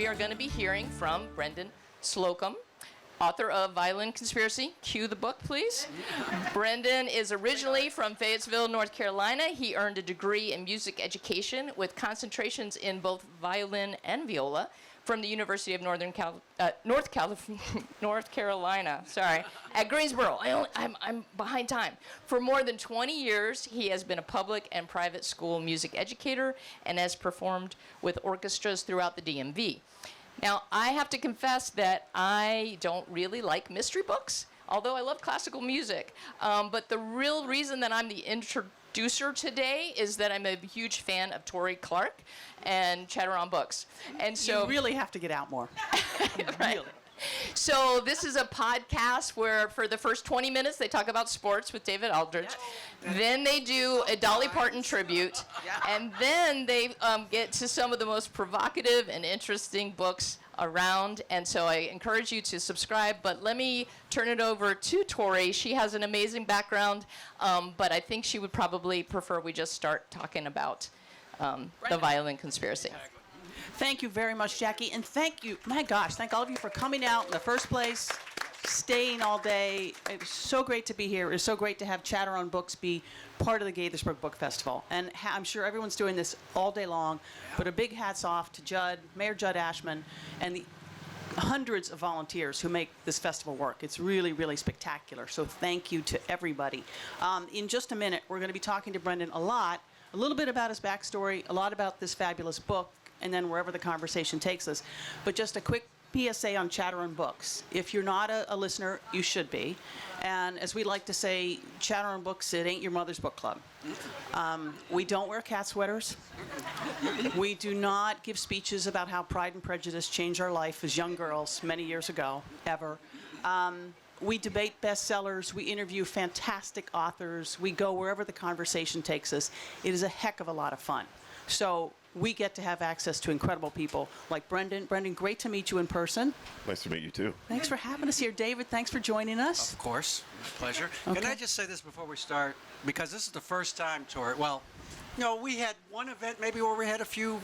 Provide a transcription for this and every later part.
we are going to be hearing from Brendan Slocumb, author of Violin Conspiracy. Cue the book, please. Brendan is originally from Fayetteville, North Carolina. He earned a degree in music education with concentrations in both violin and viola from the University of North Carolina, at Greensboro. I'm behind time. For more than 20 years, he has been a public and private school music educator and has performed with orchestras throughout the DMV. Now, I have to confess that I don't really like mystery books, although I love classical music. But the real reason that I'm the introducer today is that I'm a huge fan of Torie, Clarke, and Chatter on Books. And so you really have to get out more. Right. Really. So this is a podcast where for the first 20 minutes they talk about sports with David Aldridge. Then they do a Dolly Parton tribute. And then they get to some of the most provocative and interesting books around. And so I encourage you to subscribe. But let me turn it over to Torie. She has an amazing background, but I think she would probably prefer we just start talking about the Violin Conspiracy. Thank you very much, Jackie. And thank you, my gosh, thank all of you for coming out in the first place, staying all day. It was so great to be here. It was so great to have Chatter on Books be part of the Gaithersburg Book Festival. And I'm sure everyone's doing this all day long, but a big hats off to Mayor Judd Ashman, and the hundreds of volunteers who make this festival work. It's really, really spectacular. So thank you to everybody. In just a minute, we're going to be talking to Brendan a little bit about his backstory, a lot about this fabulous book, and then wherever the conversation takes us. But just a quick PSA on Chatter on Books. If you're not a listener, you should be. And as we like to say, Chatter on Books, it ain't your mother's book club. We don't wear cat sweaters. We do not give speeches about how Pride and Prejudice changed our life as young girls many years ago, ever. We debate bestsellers. We interview fantastic authors. We go wherever the conversation takes us. It is a heck of a lot of fun. So we get to have access to incredible people like Brendan. Brendan, great to meet you in person. Nice to meet you, too. Thanks for having us here. David, thanks for joining us. Of course. Pleasure. Okay. Can I just say this before we start? Because this is the first time, Torie. Well, we had one event maybe where we had a few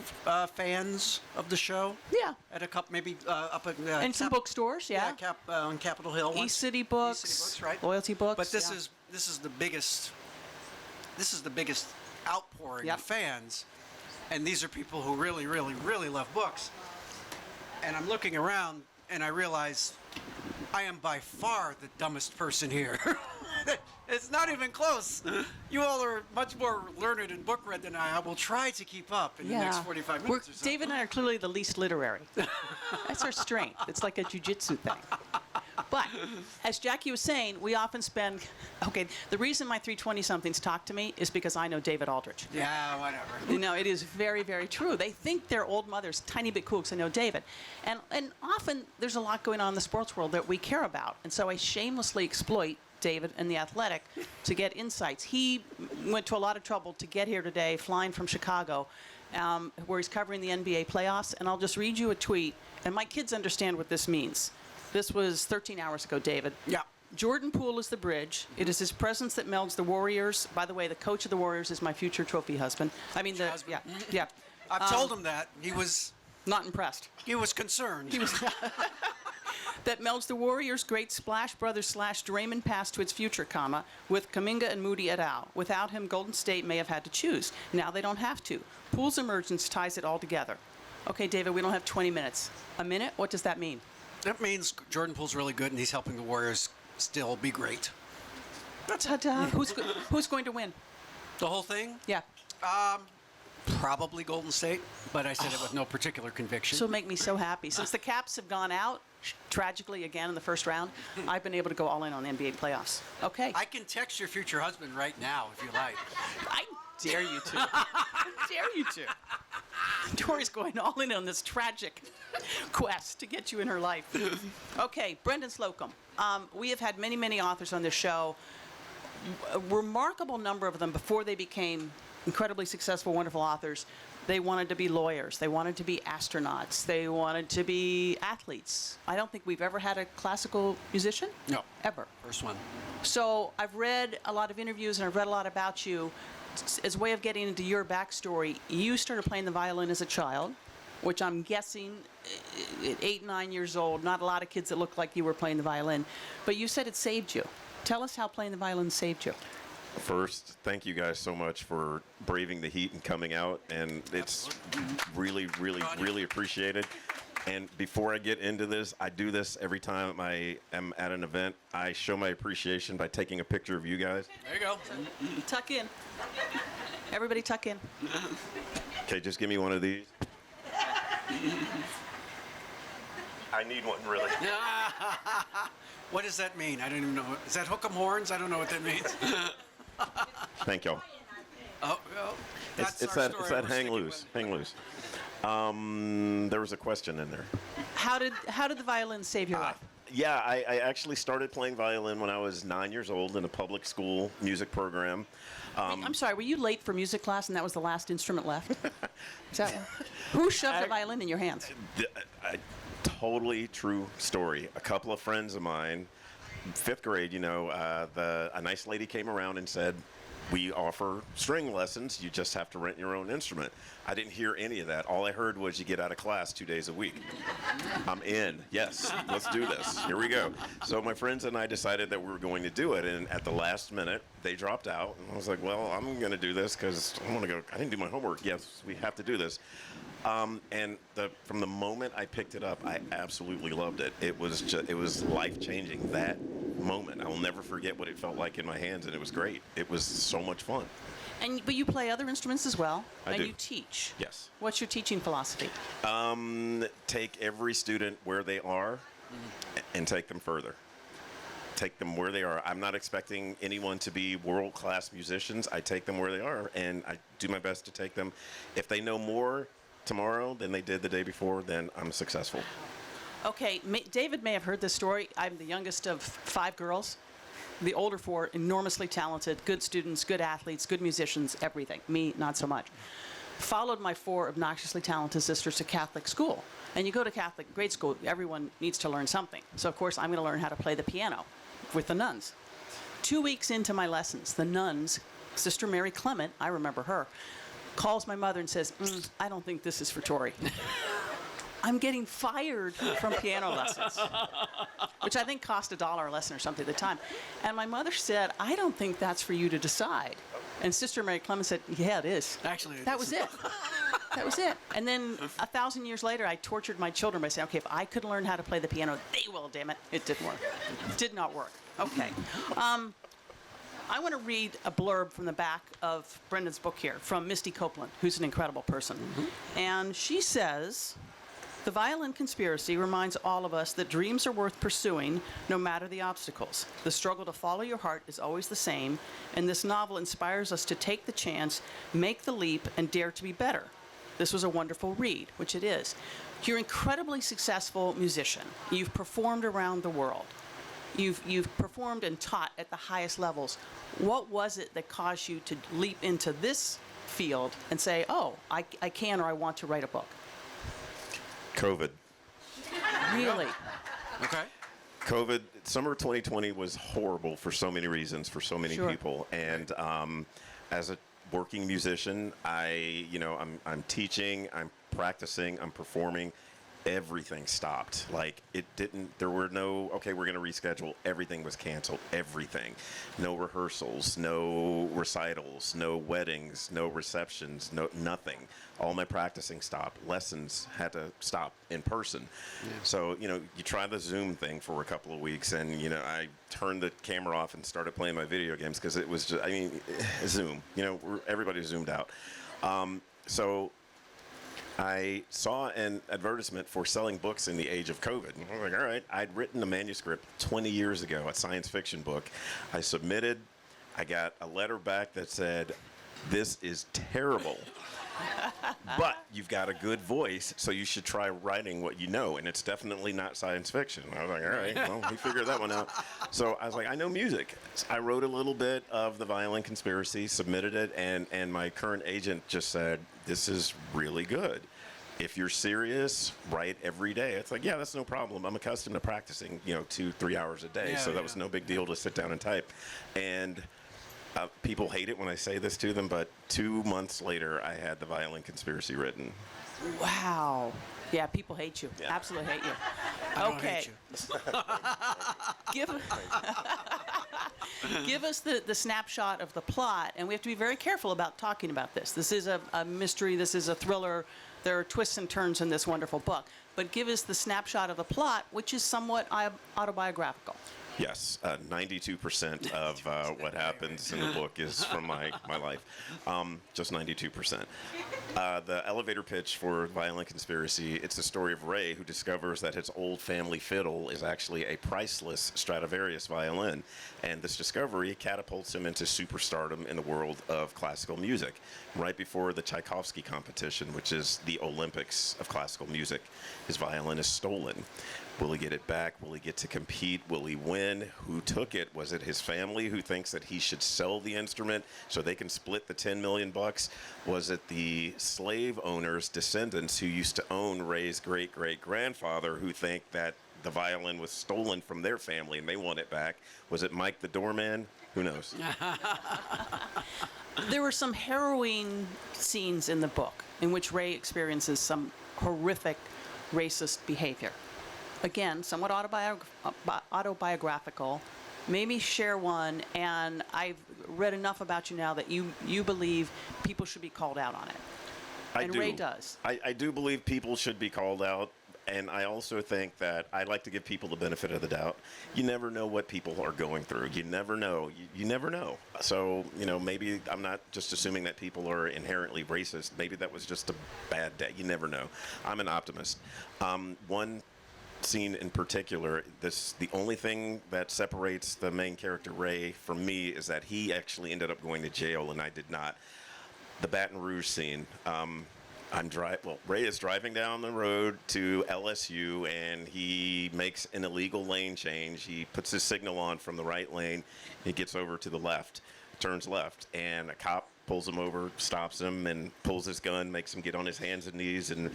fans of the show. Yeah. At a couple, maybe up at... and some bookstores, yeah. Yeah, on Capitol Hill. East City Books. East City Books, right. Loyalty Books. But this is the biggest outpouring of fans. And these are people who really, really, really love books. And I'm looking around, and I realize I am by far the dumbest person here. It's not even close. You all are much more learned and book read than I will try to keep up in the next 45 minutes or so. David and I are clearly the least literary. That's our strength. It's like a jiu-jitsu thing. But, as Jackie was saying, we often spend... Okay, the reason my 320-somethings talk to me is because I know David Aldridge. Yeah, whatever. It is very, very true. They think their old mother's tiny bit cool because I know David. And often there's a lot going on in the sports world that we care about. And so I shamelessly exploit David and The Athletic to get insights. He went to a lot of trouble to get here today, flying from Chicago, where he's covering the NBA playoffs. And I'll just read you a tweet. And my kids understand what this means. This was 13 hours ago, David. Yeah. Jordan Poole is the bridge. It is his presence that melds the Warriors. By the way, the coach of the Warriors is my future trophy husband. Yeah. I've told him that. He was... Not impressed. He was concerned. He was... That melds the Warriors' great Splash Brothers / Draymond pass to its future, with Kuminga and Moody et al. Without him, Golden State may have had to choose. Now they don't have to. Poole's emergence ties it all together. Okay, David, we don't have 20 minutes. A minute? What does that mean? That means Jordan Poole's really good, and he's helping the Warriors still be great. Ta-da. Who's going to win? The whole thing? Yeah. Probably Golden State, but I said it with no particular conviction. This will make me so happy. Since the Caps have gone out, tragically again in the first round, I've been able to go all in on the NBA playoffs. Okay. I can text your future husband right now if you like. I dare you to. I dare you to. Torie's going all in on this tragic quest to get you in her life. Okay, Brendan Slocumb. We have had many, many authors on this show. A remarkable number of them, before they became incredibly successful, wonderful authors, they wanted to be lawyers. They wanted to be astronauts. They wanted to be athletes. I don't think we've ever had a classical musician. No. Ever. First one. So I've read a lot of interviews and I've read a lot about you. As a way of getting into your backstory, you started playing the violin as a child. which I'm guessing at 8, 9 years old, not a lot of kids that look like you were playing the violin, but you said it saved you. Tell us how playing the violin saved you. First, thank you guys so much for braving the heat and coming out, and it's really, really, really appreciated. And before I get into this, I do this every time I am at an event. I show my appreciation by taking a picture of you guys. There you go. Tuck in. Everybody tuck in. Okay, just give me one of these. I need one, really. What does that mean? I don't even know. Is that hook 'em horns? I don't know what that means. Thank y'all. Oh, that's It's our that story we're hang sticking loose, with. hang loose. There was a question in there. How did the violin save your life? Yeah, I actually started playing violin when I was 9 years old in a public school music program. I'm sorry, were you late for music class and that was the last instrument left? Is that who shoved the violin in your hands? Totally true story. A couple of friends of mine, 5th grade, a nice lady came around and said, we offer string lessons. You just have to rent your own instrument. I didn't hear any of that. All I heard was you get out of class 2 days a week. I'm in. Yes, let's do this. Here we go. So my friends and I decided that we were going to do it, and at the last minute, they dropped out. And I was like, well, I'm going to do this because I want to go. I didn't do my homework. Yes, we have to do this. And from the moment I picked it up, I absolutely loved it. It was life-changing. That moment, I will never forget what it felt like in my hands, and it was great. It was so much fun. But you play other instruments as well, I do. You teach. Yes. What's your teaching philosophy? Take every student where they are and take them further. Take them where they are. I'm not expecting anyone to be world-class musicians. I take them where they are, and I do my best to take them. If they know more tomorrow than they did the day before, then I'm successful. Okay, David may have heard this story. I'm the youngest of 5 girls. The older 4, enormously talented, good students, good athletes, good musicians, everything. Me, not so much. Followed my 4 obnoxiously talented sisters to Catholic school. And you go to Catholic grade school, everyone needs to learn something. So, of course, I'm going to learn how to play the piano with the nuns. 2 weeks into my lessons, the nuns, Sister Mary Clement, I remember her, calls my mother and says, I don't think this is for Torie. I'm getting fired from piano lessons, which I think cost $1 a lesson or something at the time. And my mother said, I don't think that's for you to decide. And Sister Mary Clement said, yeah, it is. Actually, that was it. That was it. And then 1,000 years later, I tortured my children by saying, okay, if I could learn how to play the piano, they will, damn it. It didn't work. It did not work. Okay. I want to read a blurb from the back of Brendan's book here from Misty Copeland, who's an incredible person. And she says, the Violin Conspiracy reminds all of us that dreams are worth pursuing no matter the obstacles. The struggle to follow your heart is always the same, and this novel inspires us to take the chance, make the leap, and dare to be better. This was a wonderful read, which it is. You're an incredibly successful musician. You've performed around the world. You've performed and taught at the highest levels. What was it that caused you to leap into this field and say, oh, I can or I want to write a book? COVID. Really? Okay. COVID, summer 2020 was horrible for so many reasons, for so many people. And as a working musician, I'm teaching, I'm practicing, I'm performing. Everything stopped. Like, there were no, okay, we're going to reschedule. Everything was canceled. Everything. No rehearsals, no recitals, no weddings, no receptions, nothing. All my practicing stopped. Lessons had to stop in person. Yeah. So, you try the Zoom thing for a couple of weeks, and, I turned the camera off and started playing my video games because it was just, Zoom. Everybody zoomed out. So I saw an advertisement for selling books in the age of COVID. And I was like, all right. I'd written a manuscript 20 years ago, a science fiction book. I submitted. I got a letter back that said, this is terrible. But you've got a good voice, so you should try writing what you know, and it's definitely not science fiction. I was like, all right, well, we figured that one out. So I was like, I know music. I wrote a little bit of the Violin Conspiracy, submitted it, and my current agent just said, this is really good. If you're serious, write every day. It's like, yeah, that's no problem. I'm accustomed to practicing, 2-3 hours a day, so that was no big deal to sit down and type. And People hate it when I say this to them, but 2 months later, I had the Violin Conspiracy written. Wow. Yeah, people hate you. Yeah. Absolutely hate you. I don't Okay. hate you. Give us the snapshot of the plot, and we have to be very careful about talking about this. This is a mystery. This is a thriller. There are twists and turns in this wonderful book. But give us the snapshot of the plot, which is somewhat autobiographical. Yes, 92% of what happens in the book is from my life. Just 92%. The elevator pitch for Violin Conspiracy, it's the story of Ray, who discovers that his old family fiddle is actually a priceless Stradivarius violin. And this discovery catapults him into superstardom in the world of classical music. Right before the Tchaikovsky competition, which is the Olympics of classical music, his violin is stolen. Will he get it back? Will he get to compete? Will he win? Who took it? Was it his family who thinks that he should sell the instrument so they can split the 10 million bucks? Was it the slave owners' descendants who used to own Ray's great-great-grandfather who think that the violin was stolen from their family and they want it back? Was it Mike the doorman? Who knows? There were some harrowing scenes in the book in which Ray experiences some horrific racist behavior. Again, somewhat autobiographical. Maybe share one, and I've read enough about you now that you believe people should be called out on it. And Ray does. I do believe people should be called out, and I also think that I like to give people the benefit of the doubt. You never know what people are going through. You never know. You never know. So, maybe I'm not just assuming that people are inherently racist. Maybe that was just a bad day. You never know. I'm an optimist. One scene in particular, the only thing that separates the main character Ray from me is that he actually ended up going to jail and I did not. The Baton Rouge scene. Ray is driving down the road to LSU and he makes an illegal lane change. He puts his signal on from the right lane. He gets over to the left, turns left, and a cop pulls him over, stops him, and pulls his gun, makes him get on his hands and knees, and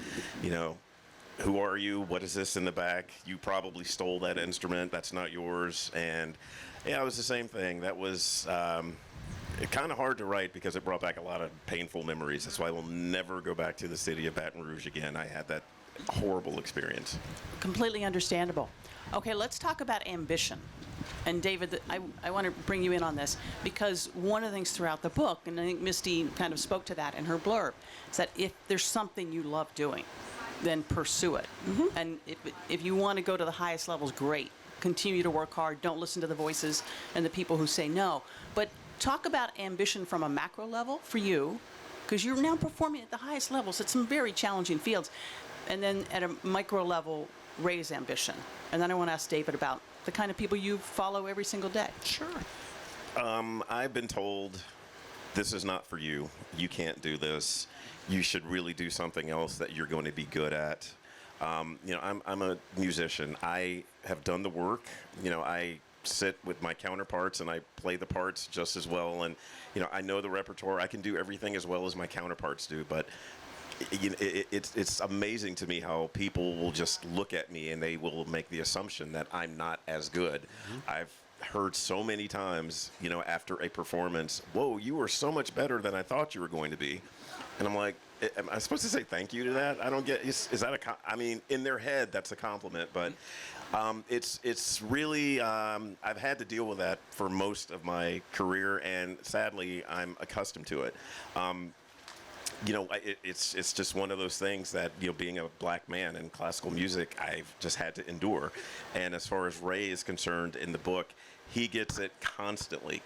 who are you? What is this in the back? You probably stole that instrument. That's not yours. And yeah, it was the same thing. That was kind of hard to write because it brought back a lot of painful memories. That's why I will never go back to the city of Baton Rouge again. I had that horrible experience. Completely understandable. Okay, let's talk about ambition. And David, I want to bring you in on this because one of the things throughout the book, and I think Misty kind of spoke to that in her blurb, is that if there's something you love doing, then pursue it. Mm-hmm. And if you want to go to the highest levels, great. Continue to work hard. Don't listen to the voices and the people who say no. But talk about ambition from a macro level for you, because you're now performing at the highest levels at some very challenging fields. And then at a micro level, raise ambition. And then I want to ask David about the kind of people you follow every single day. Sure. I've been told, this is not for you. You can't do this. You should really do something else that you're going to be good at. I'm a musician. I have done the work. I sit with my counterparts and I play the parts just as well. And, I know the repertoire. I can do everything as well as my counterparts do. But it's amazing to me how people will just look at me and they will make the assumption that I'm not as good. Mm-hmm. I've heard so many times, after a performance, whoa, you were so much better than I thought you were going to be. And I'm like, am I supposed to say thank you to that? I don't get, is that in their head, that's a compliment, but it's really, I've had to deal with that for most of my career, and sadly, I'm accustomed to it. It's just one of those things that, being a black man in classical music, I've just had to endure. And as far as Ray is concerned in the book, he gets it constantly.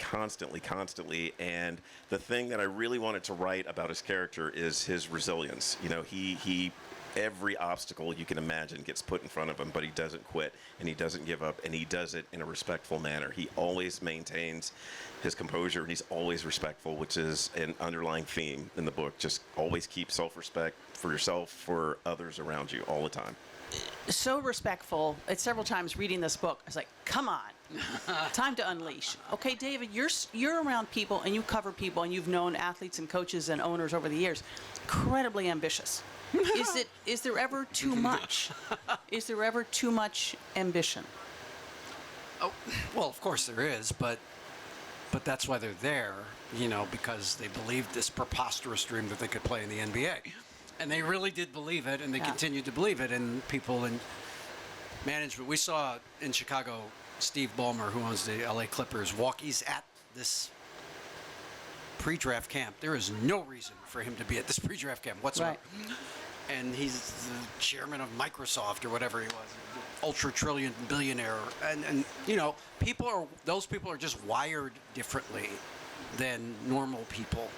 And the thing that I really wanted to write about his character is his resilience. He every obstacle you can imagine gets put in front of him, but he doesn't quit and he doesn't give up, and he does it in a respectful manner. He always maintains his composure and he's always respectful, which is an underlying theme in the book. Just always keep self-respect for yourself, for others around you all the time. So respectful. It's several times reading this book, I was like, come on, time to unleash. Okay, David, you're around people and you cover people and you've known athletes and coaches and owners over the years. Incredibly ambitious. Is there ever too much? Is there ever too much ambition? Oh, well, of course there is, but but that's why they're there, because they believed this preposterous dream that they could play in the NBA. And they really did believe it, and they continued to believe it. And people in management, we saw in Chicago, Steve Ballmer, who owns the LA Clippers, he's at this pre-draft camp. There is no reason for him to be at this pre-draft camp whatsoever. Right. And he's the chairman of Microsoft or whatever he was, ultra-trillion billionaire. And those people are just wired differently than normal people,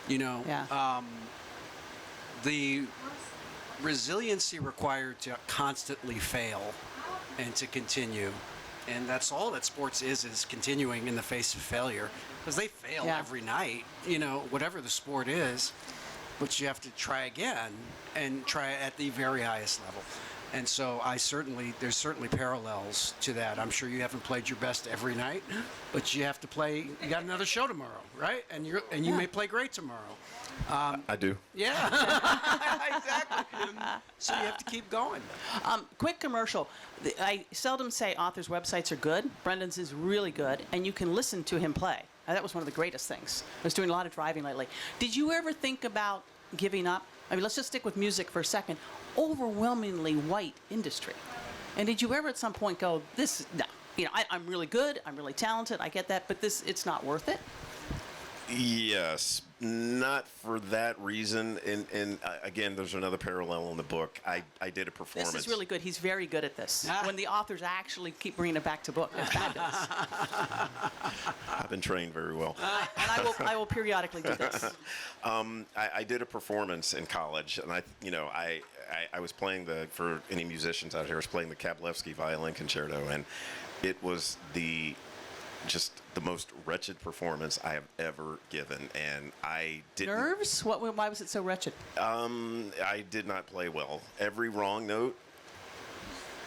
Yeah. The resiliency required to constantly fail and to continue. And that's all that sports is continuing in the face of failure. Because they fail every night, whatever the sport is. But you have to try again and try at the very highest level. And so there's certainly parallels to that. I'm sure you haven't played your best every night, but you have to play. You got another show tomorrow, right? And you may play great tomorrow. I do. Yeah, exactly. So you have to keep going. Quick commercial. I seldom say authors' websites are good. Brendan's is really good, and you can listen to him play. That was one of the greatest things. I was doing a lot of driving lately. Did you ever think about giving up? I mean, let's just stick with music for a second. Overwhelmingly white industry. And did you ever at some point go, no, I'm really good, I'm really talented, I get that, but it's not worth it? Yes, not for that reason. And again, there's another parallel in the book. I did a performance. This is really good. He's very good at this. When the authors actually keep bringing it back to book, it's fabulous. I've been trained very well. And I will periodically do this. I did a performance in college, and I was playing for any musicians out here, I was playing the Kablevsky Violin Concerto, and it was just the most wretched performance I have ever given, and I didn't. Nerves? Why was it so wretched? I did not play well. Every wrong note,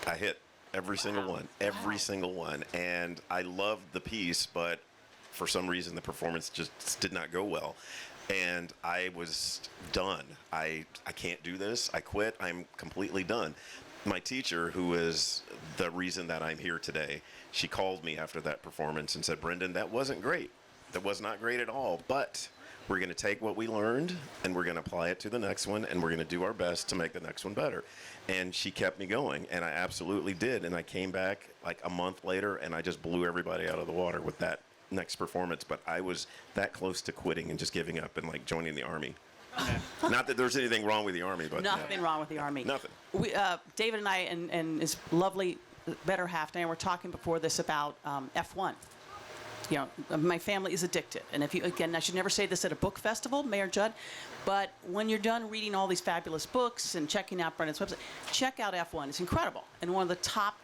I hit every single one, and I loved the piece, but for some reason the performance just did not go well, and I was done. I can't do this. I quit. I'm completely done. My teacher, who is the reason that I'm here today, she called me after that performance and said, "Brendan, that wasn't great. That was not great at all, but we're going to take what we learned and we're going to apply it to the next one, and we're going to do our best to make the next one better." And she kept me going, and I absolutely did. And I came back like a month later, and I just blew everybody out of the water with that next performance. But I was that close to quitting and just giving up and like joining the Army. Not that there's anything wrong with the Army, but Nothing wrong with the Army. Nothing. David and I and his lovely better half, Diane, were talking before this about F1. My family is addicted. And I should never say this at a book festival, Mayor Judd, but when you're done reading all these fabulous books and checking out Brendan's website, check out F1. It's incredible. And one of the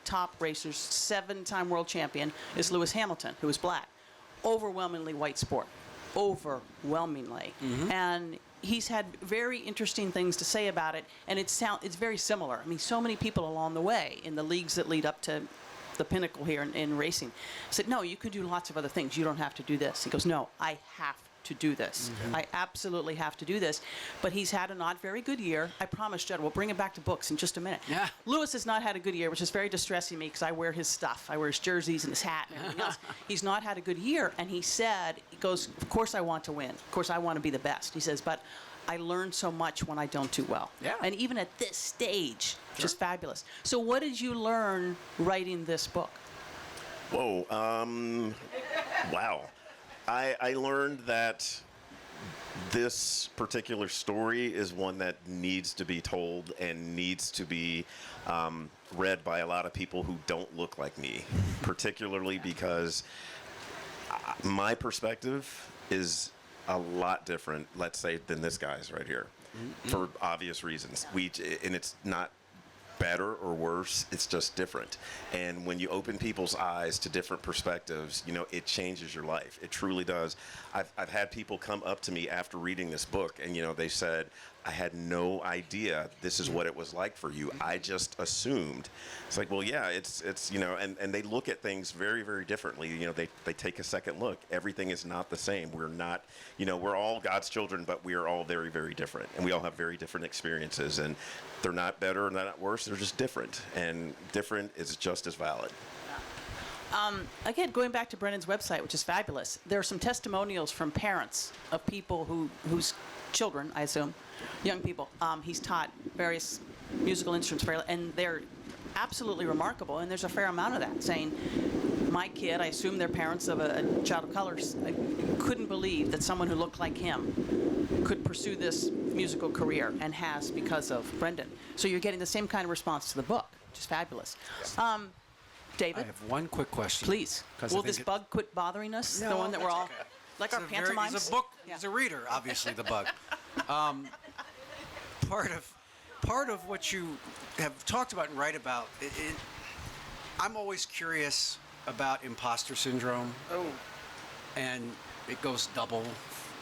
top racers, 7-time world champion, is Lewis Hamilton, who is black. Overwhelmingly white sport. Overwhelmingly. Mm-hmm. And he's had very interesting things to say about it, and it's very similar. I mean, so many people along the way in the leagues that lead up to the pinnacle here in racing said, "No, you can do lots of other things. You don't have to do this." He goes, "No, I have to do this. Mm-hmm. I absolutely have to do this." But he's had a not very good year. I promise, Judd, we'll bring him back to books in just a minute. Yeah. Lewis has not had a good year, which is very distressing to me because I wear his stuff. I wear his jerseys and his hat and everything else. He's not had a good year, and he goes, "Of course I want to win. Of course I want to be the best." He says, "But I learn so much when I don't do well." Yeah. And even at this stage, just fabulous. So what did you learn writing this book? Whoa. Wow. I learned that this particular story is one that needs to be told and needs to be read by a lot of people who don't look like me, particularly because my perspective is a lot different, let's say, than this guy's right here, for obvious reasons. And it's not better or worse, it's just different. And when you open people's eyes to different perspectives, it changes your life. It truly does. I've had people come up to me after reading this book, and they said, "I had no idea this is what it was like for you. I just assumed." It's like, well, yeah, it's and they look at things very, very differently. They take a second look. Everything is not the same. We're not, we're all God's children, but we are all very, very different, and we all have very different experiences, and they're not better and they're not worse. They're just different, and different is just as valid. Again, going back to Brendan's website, which is fabulous, there are some testimonials from parents of people whose children, I assume, young people, he's taught various musical instruments, and they're absolutely remarkable. And there's a fair amount of that saying, my kid, I assume they're parents of a child of color, couldn't believe that someone who looked like him could pursue this musical career, and has because of Brendan. So you're getting the same kind of response to the book, which is fabulous. David? I have one quick question. Please. 'Cause I Will think this bug quit bothering us? The one that we're that's all, okay. like our pantomimes? He's a book. Yeah. He's a reader, obviously. The bug. Part of what you have talked about and write about. I'm always curious about imposter syndrome. Oh. And it goes double,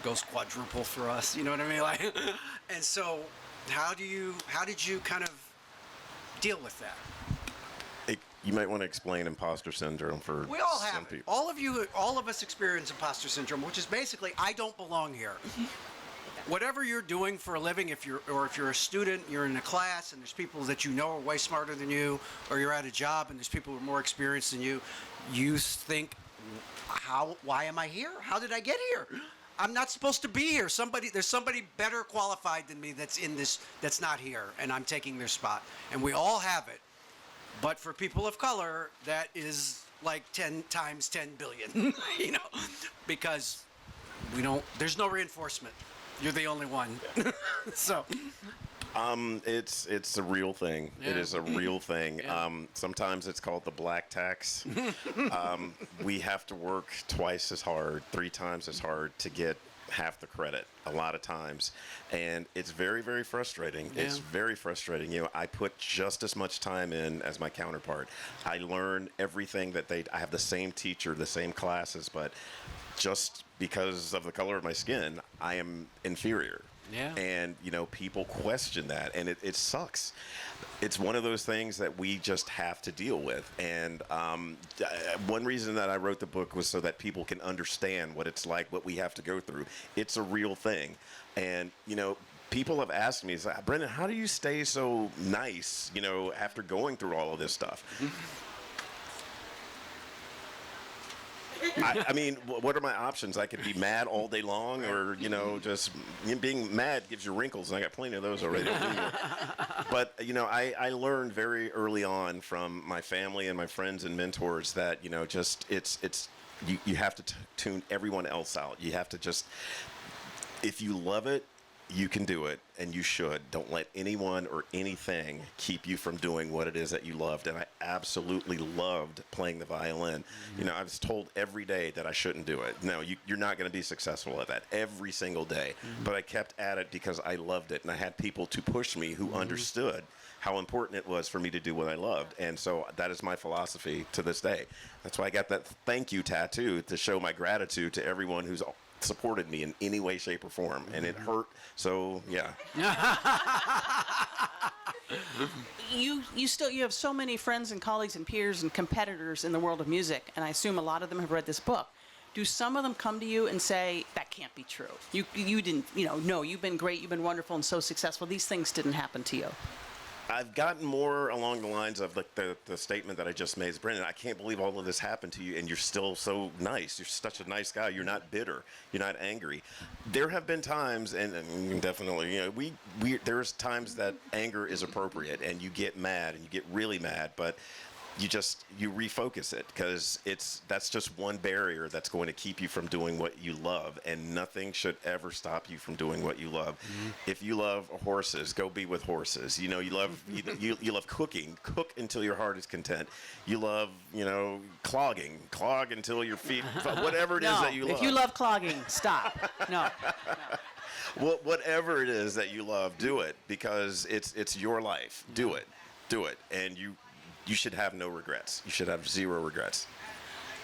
goes quadruple for us. You know what I mean? Like, and so, how did you kind of deal with that? You might want to explain imposter syndrome for We all some have it. people. All of us experience imposter syndrome, which is basically I don't belong here. Whatever you're doing for a living, if you're a student, you're in a class, and there's people that you know are way smarter than you, or you're at a job and there's people who are more experienced than you, you think, why am I here? How did I get here? I'm not supposed to be here. There's somebody better qualified than me that's not here, and I'm taking their spot. And we all have it. But for people of color, that is like 10 times 10 billion, you know, because there's no reinforcement. You're the only one. So. It's a real thing. Yeah. It is a real thing. Yeah. Sometimes it's called the black tax. We have to work twice as hard, 3 times as hard to get half the credit a lot of times, and it's very, very frustrating. Yeah. It's very frustrating. You know, I put just as much time in as my counterpart. I learn everything that I have the same teacher, the same classes, but just because of the color of my skin, I am inferior. Yeah. And, you know, people question that, and it sucks. It's one of those things that we just have to deal with. And one reason that I wrote the book was so that people can understand what it's like, what we have to go through. It's a real thing. And, you know, people have asked me, Brendan, how do you stay so nice, you know, after going through all of this stuff? I mean, what are my options? I could be mad all day long, or, you know, just being mad gives you wrinkles, and I got plenty of those already. But, you know, I learned very early on from my family and my friends and mentors that, you know, just you have to tune everyone else out. You have to just, if you love it, you can do it, and you should. Don't let anyone or anything keep you from doing what it is that you loved. And I absolutely loved playing the violin. Mm-hmm. You know, I was told every day that I shouldn't do it. No, you're not going to be successful at that every single day. Mm-hmm. But I kept at it because I loved it, and I had people to push me who understood how important it was for me to do what I loved. And so that is my philosophy to this day. That's why I got that thank you tattoo, to show my gratitude to everyone who's supported me in any way, shape, or form, and it hurt. So yeah. You have so many friends and colleagues and peers and competitors in the world of music, and I assume a lot of them have read this book. Do some of them come to you and say, that can't be true? You didn't, you know, no, you've been great, you've been wonderful and so successful. These things didn't happen to you. I've gotten more along the lines of like the statement that I just made. Brendan, I can't believe all of this happened to you, and you're still so nice. You're such a nice guy. You're not bitter. You're not angry. There have been times, and definitely, you know, there's times that anger is appropriate, and you get mad, and you get really mad, but you refocus it, because that's just one barrier that's going to keep you from doing what you love, and nothing should ever stop you from doing what you love. Mm-hmm. If you love horses, go be with horses. You know, you love cooking, cook until your heart is content. You love, you know, clog until your feet, whatever it is that you love. If you love clogging, stop. No. Whatever it is that you love, do it, because it's your life. Do it, and you should have no regrets. You should have 0 regrets.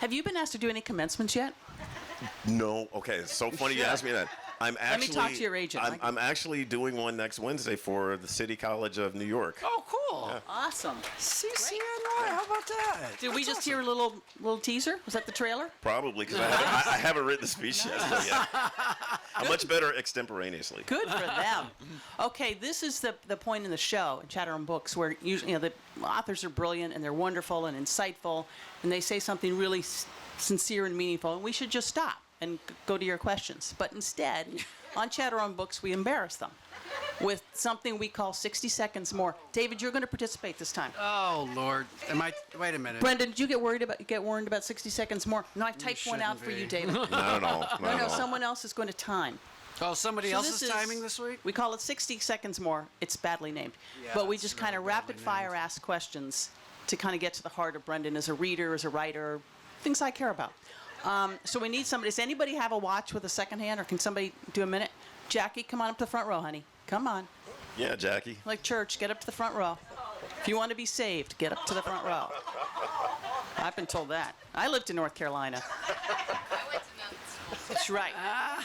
Have you been asked to do any commencements yet? No. Okay, it's so funny you asked me that. Let me talk to your agent. I'm actually doing one next Wednesday for the City College of New York. Oh, cool. Yeah. Awesome. CCNY. How about that? Did we just hear a little teaser? Was that the trailer? Probably, because I haven't written the speech yet. So yeah. I'm much better extemporaneously. Good for them. Okay, this is the point in the show, Chatter on Books, where usually, the authors are brilliant and they're wonderful and insightful, and they say something really sincere and meaningful, and we should just stop and go to your questions. But instead, on Chatter on Books, we embarrass them with something we call 60 seconds more. David, you're going to participate this time. Oh Lord, wait a minute. Brendan, did you get warned about 60 seconds more? No, I typed one out for you, David. Not at all. No, someone else is going to time. Oh, somebody So else this is timing this week? We call it 60 seconds more. It's badly named. Yeah, but we it's just kind of really rapid badly fire named. ask questions to kind of get to the heart of Brendan as a reader, as a writer, things I care about. So we need somebody. Does anybody have a watch with a second hand, or can somebody do a minute? Jackie, come on up to the front row, honey. Come on. Yeah, Jackie. Like church, get up to the front row. If you want to be saved, get up to the front row. I've been told that. I lived in North Carolina. That's right.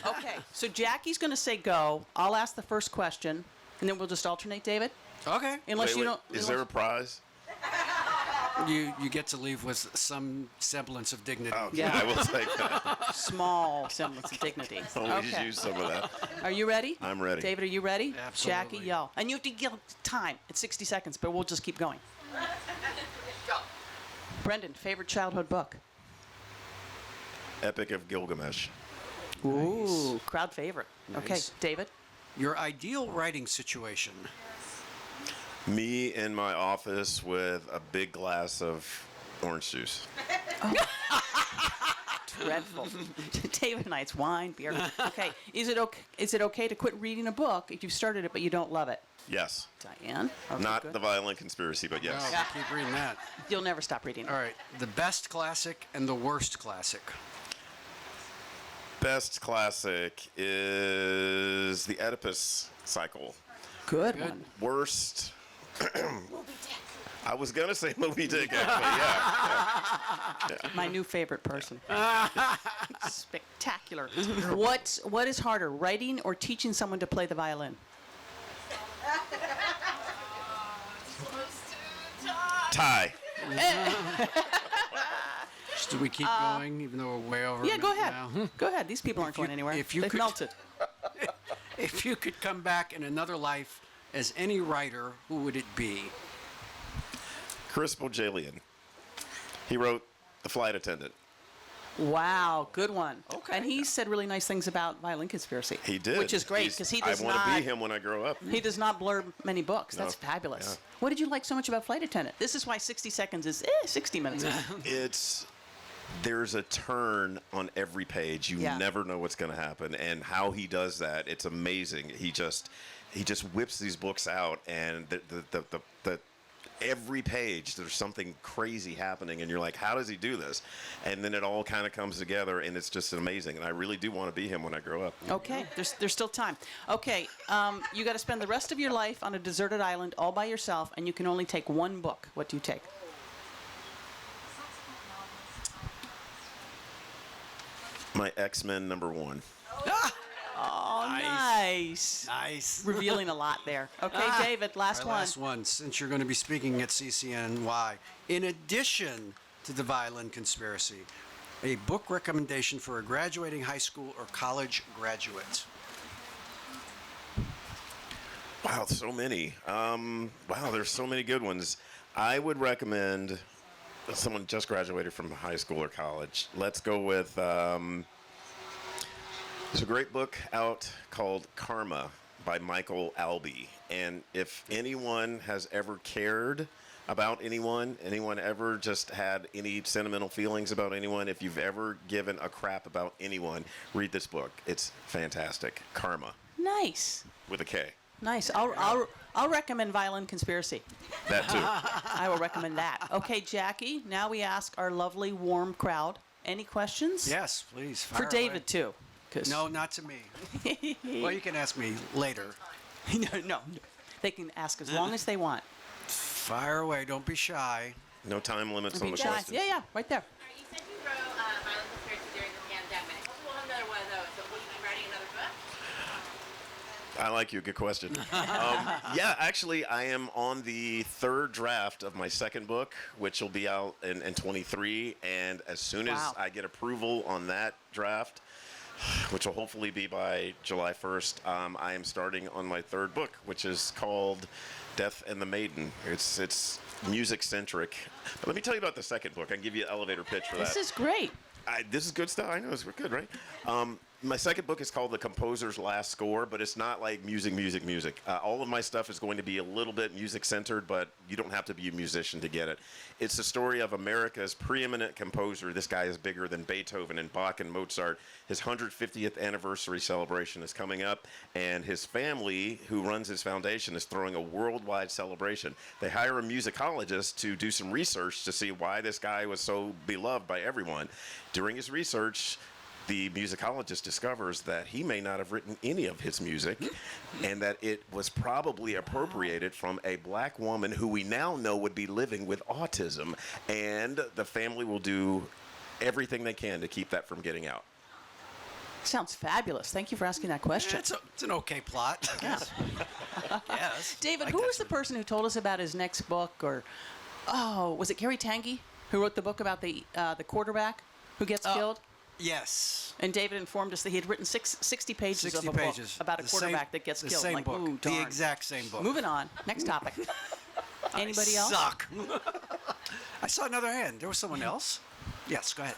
Okay, so Jackie's going to say go. I'll ask the first question, and then we'll just alternate, David. Okay. Unless you Wait, don't. is there a prize? You get to leave with some semblance of dignity. Okay, Yeah. I will take that. Small semblance of dignity? Always use some of that. Are you ready? I'm ready. David, are you ready? Absolutely. Jackie, yell. And you have to yell time. It's 60 seconds, but we'll just keep going. Brendan, favorite childhood book? Epic of Gilgamesh. Ooh, crowd favorite. Okay, Nice. David. Your ideal writing situation. Me in my office with a big glass of orange juice. Dreadful. David and I, it's wine, beer. Okay, is it okay to quit reading a book if you've started it but you don't love it? Yes. Diane? Okay, Not good. the Violin Conspiracy, but yes. Oh, keep reading that. You'll never stop reading. All right. The best classic and the worst classic. Best classic is the Oedipus cycle. Good one. Worst. I was gonna say Moby Dick, actually. Yeah. My new favorite person. Spectacular. What is harder, writing or teaching someone to play the violin? Tie. Should we keep going, even though we're way over? Yeah, a go minute ahead. now? Go ahead. These people aren't going anywhere. if you They've could- melted. If you could come back in another life as any writer, who would it be? Chris Bojalian. He wrote The Flight Attendant. Wow, good one. Okay. And he said really nice things about Violin Conspiracy. He did. Which is great because he does I want not. to be him when I grow up. He does not blurb many books. That's No. fabulous. Yeah. What did you like so much about Flight Attendant? This is why 60 seconds is 60 minutes. There's a turn on every page. You Yeah. never know what's going to happen, and how he does that, it's amazing. He just whips these books out, and the every page there's something crazy happening, and you're like, how does he do this? And then it all kind of comes together, and it's just amazing. And I really do want to be him when I grow up. Okay, there's still time. Okay, you got to spend the rest of your life on a deserted island all by yourself, and you can only take one book. What do you take? My X-Men #1. Oh, nice. Nice. Revealing a lot there. Okay, David, last Our one. last one, since you're going to be speaking at CCNY. In addition to the Violin Conspiracy, a book recommendation for a graduating high school or college graduate. Wow, so many. Wow, there's so many good ones. I would recommend someone just graduated from high school or college. Let's go with, there's a great book out called Karma by Michael Albee. And if anyone has ever cared about anyone ever just had any sentimental feelings about anyone, if you've ever given a crap about anyone, read this book. It's fantastic. Karma, Nice. with a K. Nice. I'll recommend Violin Conspiracy. That too. I will recommend that. Okay, Jackie, now we ask our lovely, warm crowd. Any questions? Yes, please. For fire David, away. too. 'Cause- No, not to me. Well, you can ask me later. no. They can ask as long as they want. Fire away. Don't be shy. No time limits Be on the shy. questions. Yeah, right there. You said you wrote Violin Conspiracy during the pandemic. We'll have another one of those. So will you be writing another book? I like you. Good question. Yeah, actually, I am on the third draft of my second book, which will be out in 23. And as soon as Wow. I get approval on that draft, which will hopefully be by July 1st, I am starting on my third book, which is called Death and the Maiden. It's music-centric. But let me tell you about the second book. I can give you an elevator pitch for that. This is great. This is good stuff. I know we're good, right? My second book is called The Composer's Last Score, but it's not like music. All of my stuff is going to be a little bit music-centered, but you don't have to be a musician to get it. It's the story of America's preeminent composer. This guy is bigger than Beethoven and Bach and Mozart. His 150th anniversary celebration is coming up, and his family, who runs his foundation, is throwing a worldwide celebration. They hire a musicologist to do some research to see why this guy was so beloved by everyone. During his research, the musicologist discovers that he may not have written any of his music and that it was probably appropriated from a black woman who we now know would be living with autism, and the family will do everything they can to keep that from getting out. Sounds fabulous. Thank you for asking that question. It's an okay plot. Yeah. Yes. David, Like who that was the sort of- person who told us about his next book? Or, was it Kerry Tangy who wrote the book about the quarterback who gets killed? Yes. And David informed us that he had written 60 pages 60 of a pages. book about a The quarterback same- that gets the killed. Same Like, book. ooh, The darn. exact same book. Moving on. Next topic. Anybody else? Suck. I saw another hand. There was someone else? Yes, go ahead.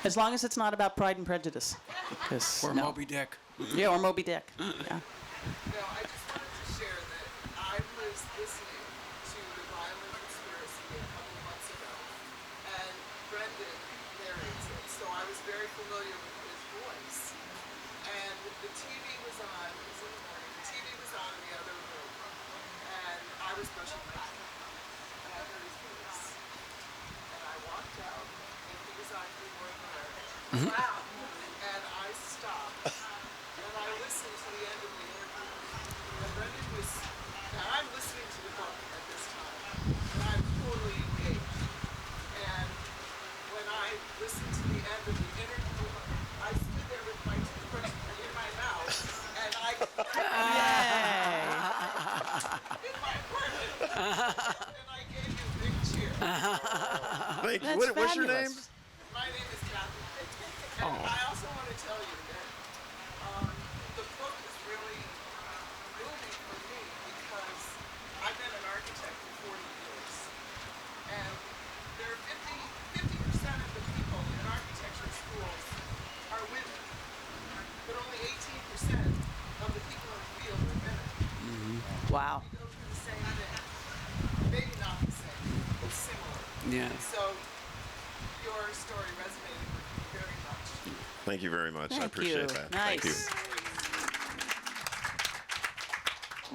As long as it's not about Pride and Prejudice. 'Cause, Or no. Moby Dick. Yeah, or Moby Dick. Yeah. No, I just wanted to share that I was listening to the Violin Conspiracy a couple months ago, and Brendan narrates it, so I was very familiar with his voice. And the TV was on, it was in the morning, the TV was on in the other room, and I was brushing my teeth, and I heard his voice. And I walked out, and he was on Good Morning America. Wow. And I stopped. And I listened to the end of the interview. And Brendan was, now I'm listening to the book at this time, and I'm totally engaged. And when I listened to the end of the interview, I stood there with my toothbrush in my mouth, and I in my apartment, and I gave you a big cheer. Thank you. That's What's your name? fabulous. My name is Kathy. And I also want to tell you that the book is really moving for me because I've been an architect for 40 years. And there are 50% of the people in architecture schools are women. But only 18% of the people in the field are women. Wow. We go through the same thing. Maybe not the same, but similar. Yeah. So your story resonated with me very much. Thank you very much. I Thank appreciate you. that. Nice. Thank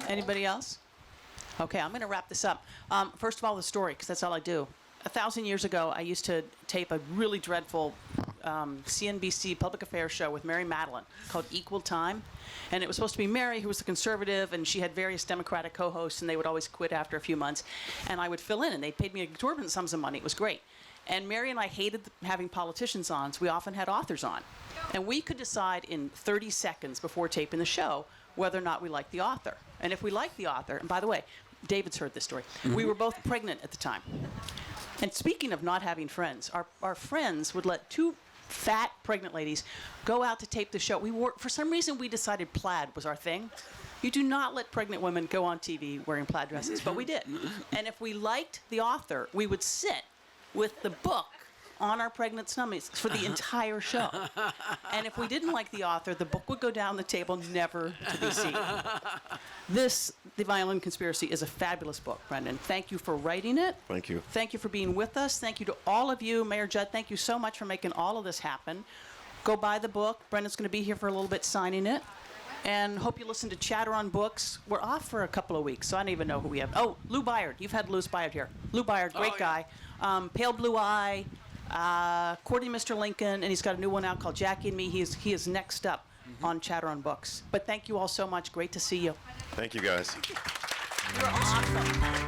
you. Anybody else? Okay, I'm going to wrap this up. First of all, the story, because that's all I do. 1,000 years ago, I used to tape a really dreadful CNBC public affairs show with Mary Madeline called Equal Time. And it was supposed to be Mary, who was a conservative, and she had various Democratic co-hosts, and they would always quit after a few months. And I would fill in, and they paid me exorbitant sums of money. It was great. And Mary and I hated having politicians on, so we often had authors on. And we could decide in 30 seconds before taping the show whether or not we liked the author. And if we liked the author, and by the way, David's heard this story, we were both pregnant at the time. And speaking of not having friends, our friends would let two fat pregnant ladies go out to tape the show. For some reason, we decided plaid was our thing. You do not let pregnant women go on TV wearing plaid dresses, but we did. And if we liked the author, we would sit with the book on our pregnant stomachs for the entire show. And if we didn't like the author, the book would go down the table, never to be seen. The Violin Conspiracy, is a fabulous book, Brendan. Thank you for writing it. Thank you. Thank you for being with us. Thank you to all of you. Mayor Judd, thank you so much for making all of this happen. Go buy the book. Brendan's going to be here for a little bit signing it. And hope you listen to Chatter on Books. We're off for a couple of weeks, so I don't even know who we have. Oh, Lou Byard. You've had Lou Byard here. Lou Byard, great guy. Pale Blue Eye, Courting Mr. Lincoln, and he's got a new one out called Jackie and Me. He is next up on Chatter on Books. But thank you all so much. Great to see you. Thank you, guys. You're awesome.